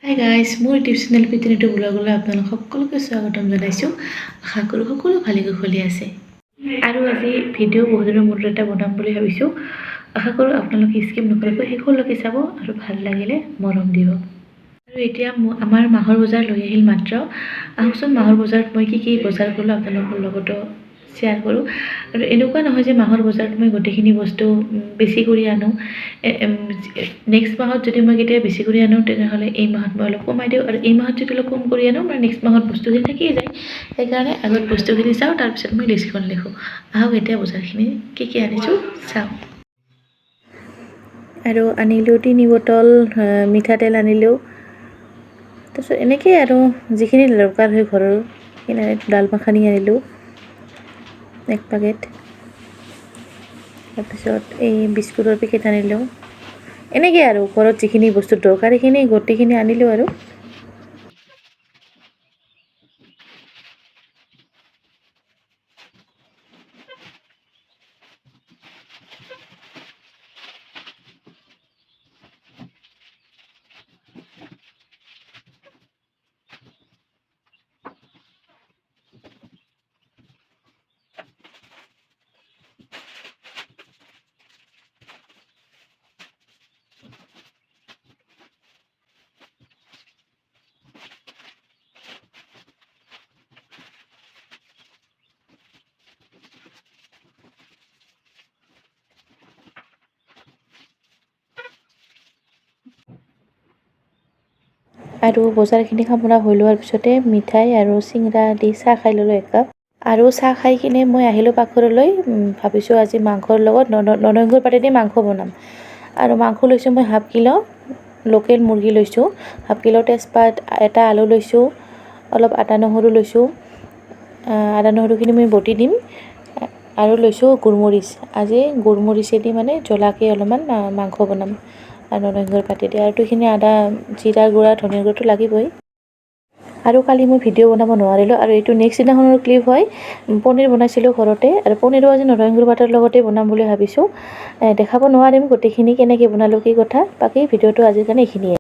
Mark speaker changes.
Speaker 1: Hi guys, মোৰ YouTube channel পিতৃটো ব্লগলৈ আপোনালোক সকলোকে স্বাগতম জনাইছোঁ। আশা কৰোঁ সকলো ভালে কুশলে আছে। আৰু আজি ভিডিঅ' বহুদিনৰ মূৰত এটা বনাম বুলি ভাবিছোঁ। আশা কৰোঁ আপোনালোকে স্কিপ নকৰাকৈ শেষলৈকে চাব আৰু ভাল লাগিলে মৰম দিব। আৰু এতিয়া আমাৰ মাহৰ বজাৰ লৈ আহিল মাত্ৰ। আহকচোন মাহৰ বজাৰত মই কি বজাৰ কৰিলোঁ আপোনালোকৰ লগতো শ্বেয়াৰ কৰোঁ। আৰু এনেকুৱা নহয় যে মাহৰ বজাৰত মই গোটেইখিনি বস্তু বেছি কৰি আনো। নেক্সট মাহত যদি মই কেতিয়াবা বেছি কৰি আনো তেনেহ'লে এই মাহত মই অলপ কমাই দিওঁ, আৰু এই মাহত যদি অলপ কম কৰি আনো মানে নেক্সট মাহত বস্তুখিনি থাকিয়ে যায়। সেইকাৰণে আগত বস্তুখিনি চাওঁ, তাৰপিছত মই লিষ্টখন লিখোঁ। আহক এতিয়া বজাৰখিনি কি আনিছোঁ চাওঁ। আৰু আনিলোঁ 3 বটল মিঠাতেল আনিলোঁ। তাৰপিছত এনেকেই আৰু যিখিনি দৰকাৰ হয় ঘৰৰ সেইখিনি ডাল মাখানি আনিলোঁ 1 পেকেট। তাৰপিছত এই বিস্কুটৰ পেকেট আনিলোঁ। এনেকৈ আৰু ঘৰত যিখিনি বস্তু দৰকাৰ সেইখিনি গোটেইখিনি আনিলোঁ আৰু। আৰু বজাৰখিনি সামৰা হৈ লোৱাৰ পিছতে মিঠাই আৰু চিংৰা দি চাহ খাই ল'লোঁ 1 কাপ। আৰু চাহ খাই কিনে মই আহিলোঁ পাকঘৰলৈ। ভাবিছোঁ আজি মাংসৰ লগত নৰসিংহৰ পাতেদি মাংস বনাম। আৰু মাংস লৈছোঁ মই ½ কিলো লোকেল মুৰ্গী লৈছোঁ। ½ কিলো তেজপাত, এটা আলু লৈছোঁ, অলপ আদা নহৰু লৈছোঁ। আদা নহৰুখিনি মই বটি দিম। আৰু লৈছোঁ গোলমৰিচ। আজি গোলমৰিচেদি মানে জ্বলাকৈ অলপমান মাংস বনাম আৰু নৰসিংহৰ পাতেদি। আৰু এইখিনি আদা জিৰা গুড়া ধনিয়া গুড়াটো লাগিবই। আৰু কালি মই ভিডিঅ' বনাব নোৱাৰিলোঁ, আৰু এইটো নেক্সট দিনাখনৰ ক্লিপ হয়। পনীৰ বনাইছিলোঁ ঘৰতে, আৰু পনীৰো আজি নৰসিংহৰ পাতৰ লগতে বনাম বুলি ভাবিছোঁ। দেখাব নোৱাৰিম গোটেইখিনি কেনেকৈ বনালোঁ কি কথা। বাকী ভিডিঅ'টো আজিৰ কাৰণে এইখিনিয়ে।